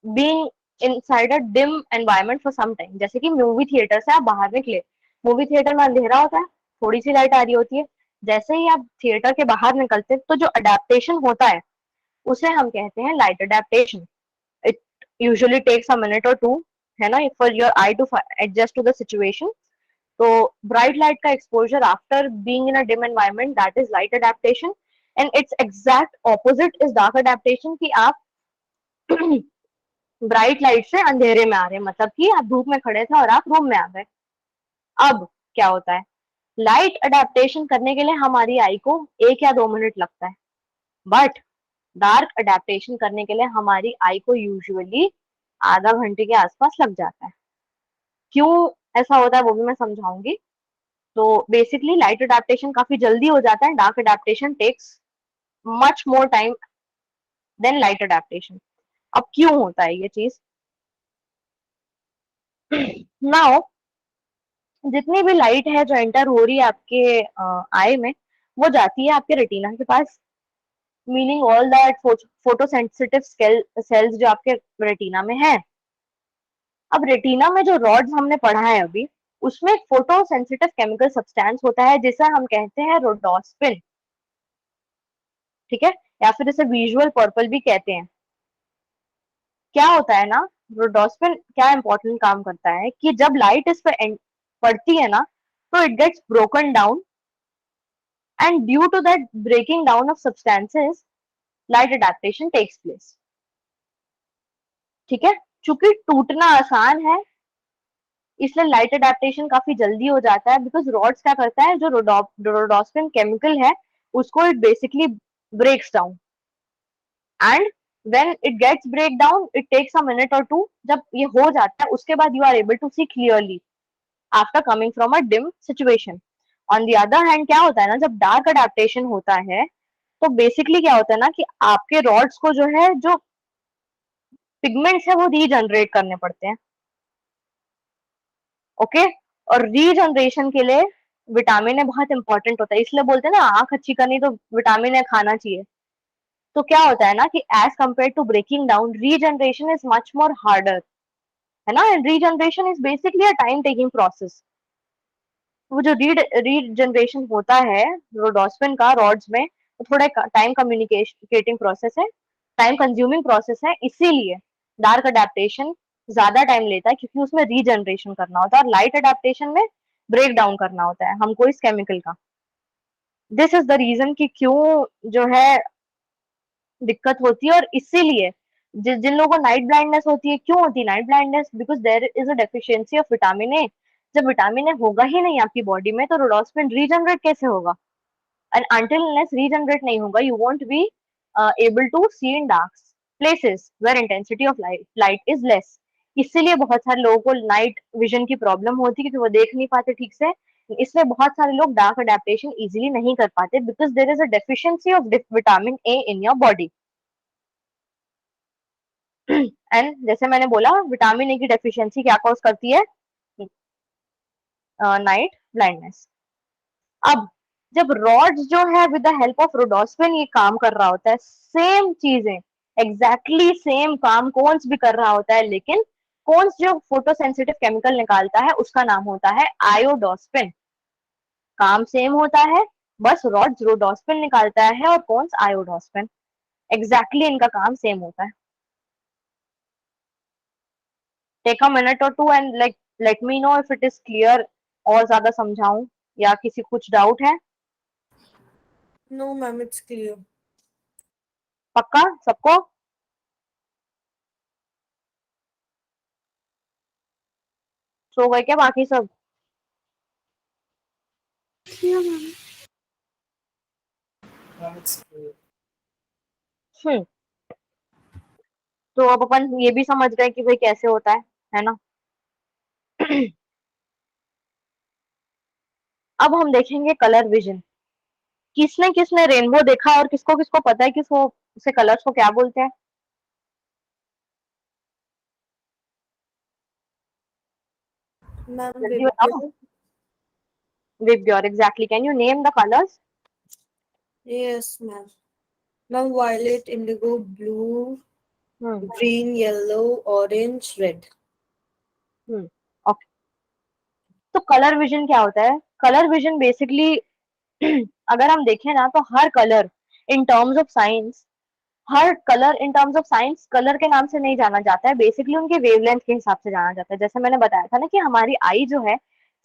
Speaker 2: being inside a dim environment for some time. जैसे कि मूवी थिएटर से आप बाहर निकले, मूवी थिएटर में अंधेरा होता है, थोड़ी सी लाइट आ रही होती है, जैसे ही आप थिएटर के बाहर निकलते हैं तो जो अडेप्टेशन होता है उसे हम कहते हैं light adaptation. It usually takes a minute और टू, है ना, for your eye to adjust to the situation. तो ब्राइट लाइट का exposure after being in a dim environment, that is light adaptation. And it's exact opposite is dark adaptation, कि आप bright light से अंधेरे में आ रहे हैं, मतलब कि आप धूप में खड़े थे और आप रूम में आ गए। अब क्या होता है, लाइट अडेप्टेशन करने के लिए हमारी आई को 1 या 2 मिनट लगता है, बट डार्क अडेप्टेशन करने के लिए हमारी आई को यूजुअली आधा घंटे के आसपास लग जाता है। क्यों ऐसा होता है वो भी मैं समझाऊंगी। तो बेसिकली लाइट अडेप्टेशन काफी जल्दी हो जाता है, dark adaptation takes much more time than light adaptation. अब क्यों होता है ये चीज? नाउ जितनी भी लाइट है जो एंटर हो रही है आपके आई में, वो जाती है आपके रेटिना के पास, meaning all that photo sensitive cells जो आपके रेटिना में है। अब रेटिना में जो रॉड्स हमने पढ़ा है अभी, उसमें फोटो सेंसिटिव केमिकल सब्सटेंस होता है जिसे हम कहते हैं रोडोस्पिन, ठीक है, या फिर इसे विजुअल पर्पल भी कहते हैं। क्या होता है ना, रोडोस्पिन क्या इंपॉर्टेंट काम करता है कि जब लाइट इस पर पड़ती है ना, तो it gets broken down, and due to that breaking down of substances light adaptation takes place, ठीक है। चूंकि टूटना आसान है, इसलिए लाइट अडेप्टेशन काफी जल्दी हो जाता है, बिकॉज रॉड्स क्या करता है, जो रोडोस्पिन केमिकल है उसको it basically breaks down, and when it gets break down it takes a minute or two। जब ये हो जाता है उसके बाद you are able to see clearly after coming from a dim situation। on the other hand क्या होता है ना, जब डार्क अडेप्टेशन होता है तो बेसिकली क्या होता है ना कि आपके रॉड्स को जो है, जो पिगमेंट्स है वो रीजनरेट करने पड़ते हैं, ओके। और रीजनरेशन के लिए विटामिन ए बहुत इंपॉर्टेंट होता है, इसलिए बोलते हैं ना आंख अच्छी करनी तो विटामिन ए खाना चाहिए। तो क्या होता है ना कि as compare to breaking down, regeneration is much more harder, है ना। And regeneration is basically a time taking process. वो जो रीजनरेशन होता है रोडोस्पिन का रॉड्स में, वो थोड़ा टाइम कम्युनिकेटिंग प्रोसेस है, टाइम कंज्यूमिंग प्रोसेस है, इसीलिए डार्क अडेप्टेशन ज्यादा टाइम लेता है, क्योंकि उसमें रीजनरेशन करना होता है, और लाइट अडेप्टेशन में ब्रेक डाउन करना होता है हमको इस केमिकल का। दिस इज द रीजन कि क्यों जो है दिक्कत होती है। और इसीलिए जिन लोगों को नाइट ब्लाइंडनेस होती है, क्यों होती है night blindness? Because there is a deficiency of vitamin A. जब विटामिन ए होगा ही नहीं आपकी बॉडी में तो रोडोस्पिन रीजनरेट कैसे होगा? एंड अंटिल अनलेस रीजनरेट नहीं होगा, you won't be able to see in dark places where intensity of light is less. इसीलिए बहुत सारे लोगों को नाइट विजन की प्रॉब्लम होती है, क्योंकि वो देख नहीं पाते ठीक से। इसलिए बहुत सारे लोग डार्क अडेप्टेशन इजीली नहीं कर पाते, because there is a deficiency of vitamin A in your body. And जैसे मैंने बोला, विटामिन ए की डेफिशिएंसी क्या कॉज करती है? Night blindness. अब जब रॉड्स जो है विद द हेल्प ऑफ रोडोस्पिन ये काम कर रहा होता है, सेम चीजें एग्जैक्टली सेम काम कोन्स भी कर रहा होता है, लेकिन कोन्स जो फोटोसेंसिटिव केमिकल निकालता है उसका नाम होता है आयोडोस्पिन। काम सेम होता है, बस रॉड्स रोडोस्पिन निकालता है और कोन्स आयोडोस्पिन। एग्जैक्टली इनका काम सेम होता है। टेक अ मिनट और two and like let me know if it is clear, और ज्यादा समझाऊं या किसी कुछ डाउट है?
Speaker 3: No, ma'am, it's clear.
Speaker 2: पक्का सबको? सो गए क्या बाकी सब?
Speaker 3: Yeah, ma'am.
Speaker 1: It's
Speaker 2: हम्म। तो अब अपन ये भी समझ गए कि भाई कैसे होता है ना। अब हम देखेंगे कलर विजन। किसने किसने रेनबो देखा और किसको किसको पता है कि उसे कलर्स को क्या बोलते हैं?
Speaker 3: Ma'am,
Speaker 2: जल्दी बताओ। VIBGYOR, exactly. Can you name the colours?
Speaker 3: Yes, ma'am. Ma'am, violet, indigo, blue, green, yellow, orange, red.
Speaker 2: Okay. तो कलर विजन क्या होता है? कलर विजन बेसिकली अगर हम देखें ना तो हर colour in terms of science, colour के नाम से नहीं जाना जाता है, बेसिकली उनके वेवलेंथ के हिसाब से जाना जाता है। जैसे मैंने बताया था ना कि हमारी आई जो है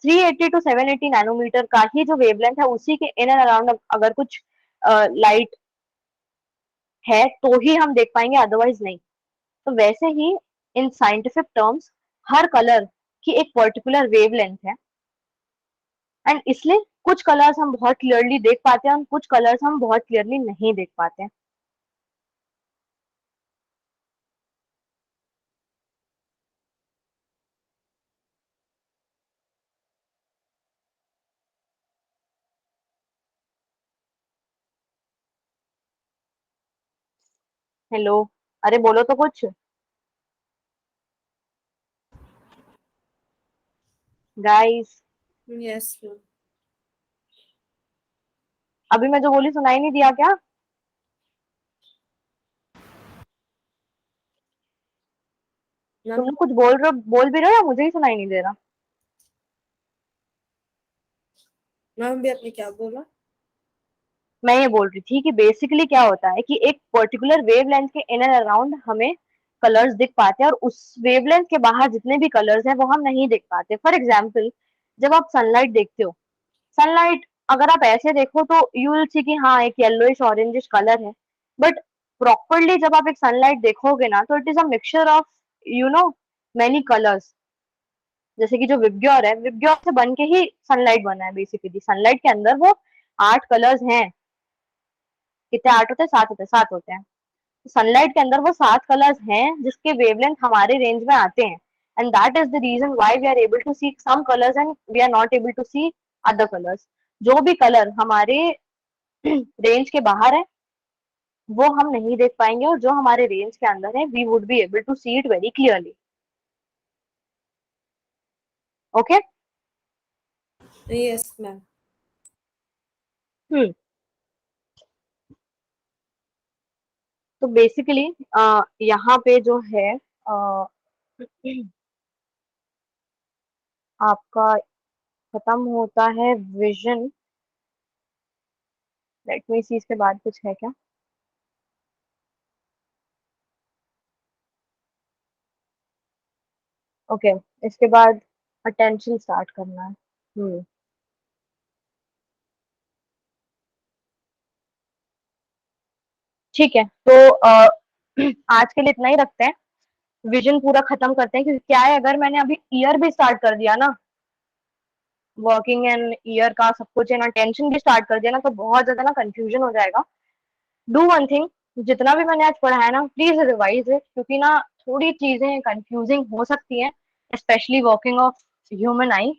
Speaker 2: 380 टू 780 नैनोमीटर का ही जो वेवलेंथ है, उसी के इन एंड अराउंड अगर कुछ लाइट है तो ही हम देख पाएंगे, अदरवाइज नहीं। तो वैसे ही इन साइंटिफिक टर्म्स हर कलर की एक पर्टिकुलर वेवलेंथ है, एंड इसलिए कुछ कलर्स हम बहुत क्लियरली देख पाते हैं और कुछ कलर्स हम बहुत क्लियरली नहीं देख पाते हैं। हेलो, अरे बोलो तो कुछ गाइस।
Speaker 3: Yes, ma'am.
Speaker 2: अभी मैं जो बोली सुनाई नहीं दिया क्या? तुम
Speaker 3: Ma'am,
Speaker 2: लोग कुछ बोल रहे हो, बोल भी रहे हो या मुझे ही सुनाई नहीं दे रहा?
Speaker 3: ma'am भी आपने क्या बोला?
Speaker 2: मैं ये बोल रही थी कि बेसिकली क्या होता है कि एक पर्टिकुलर वेवलेंथ के इन एंड अराउंड हमें कलर्स दिख पाते हैं, और उस वेवलेंथ के बाहर जितने भी कलर्स हैं वो हम नहीं देख पाते। फॉर एग्जाम्पल, जब आप सनलाइट देखते हो, सनलाइट अगर आप ऐसे देखो तो यू विल सी कि हाँ एक येलोइश ऑरेंजिश कलर है, बट प्रॉपरली जब आप एक सनलाइट देखोगे ना तो it is a mixture of you know many colours. जैसे कि जो विबग्योर है, विबग्योर से बन के ही सनलाइट बना है। बेसिकली सनलाइट के अंदर वो 8 कलर्स हैं। कितने? 8 होते हैं? 7 होते हैं? 7 होते हैं। सनलाइट के अंदर वो 7 कलर्स हैं जिसके वेवलेंथ हमारे रेंज में आते हैं, and that is the reason why we are able to see some colours and we are not able to see other colours. जो भी कलर हमारे रेंज के बाहर है वो हम नहीं देख पाएंगे, और जो हमारे रेंज के अंदर है we would be able to see it very clearly. Okay.
Speaker 3: Yes, ma'am.
Speaker 2: Hmm. तो बेसिकली यहाँ पे जो है आपका खत्म होता है विजन। लेट मी सी, इसके बाद कुछ है क्या? ओके, इसके बाद अटेंशन स्टार्ट करना है। हम्म। ठीक है, तो आज के लिए इतना ही रखते हैं। विजन पूरा खत्म करते हैं, क्योंकि क्या है, अगर मैंने अभी ईयर भी स्टार्ट कर दिया ना, वर्किंग एंड ईयर का सब कुछ है ना, टेंशन भी स्टार्ट कर दिया ना, तो बहुत ज्यादा ना कंफ्यूजन हो जाएगा। डू वन थिंग, जितना भी मैंने आज पढ़ा है ना प्लीज रिवाइज इट, क्योंकि ना थोड़ी चीजें कंफ्यूजिंग हो सकती हैं, स्पेशली वर्किंग ऑफ ह्यूमन आई।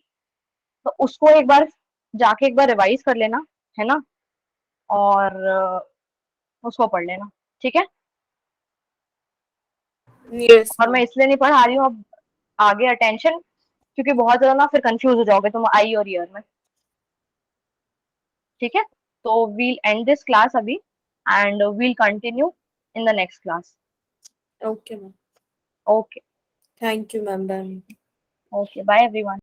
Speaker 2: तो उसको एक बार जाके एक बार रिवाइज कर लेना, है ना, और उसको पढ़ लेना। ठीक है?
Speaker 3: Yes,
Speaker 2: और मैं
Speaker 3: ma'am.
Speaker 2: इसलिए नहीं पढ़ा रही हूँ अब आगे अटेंशन, क्योंकि बहुत ज्यादा ना फिर कंफ्यूज हो जाओगे तुम आई और ईयर में। ठीक है? तो वील एंड दिस क्लास अभी, and we'll continue in the next class.
Speaker 3: Okay, ma'am.
Speaker 2: Okay.
Speaker 3: Thank you, ma'am. Bye.
Speaker 2: Okay, bye everyone.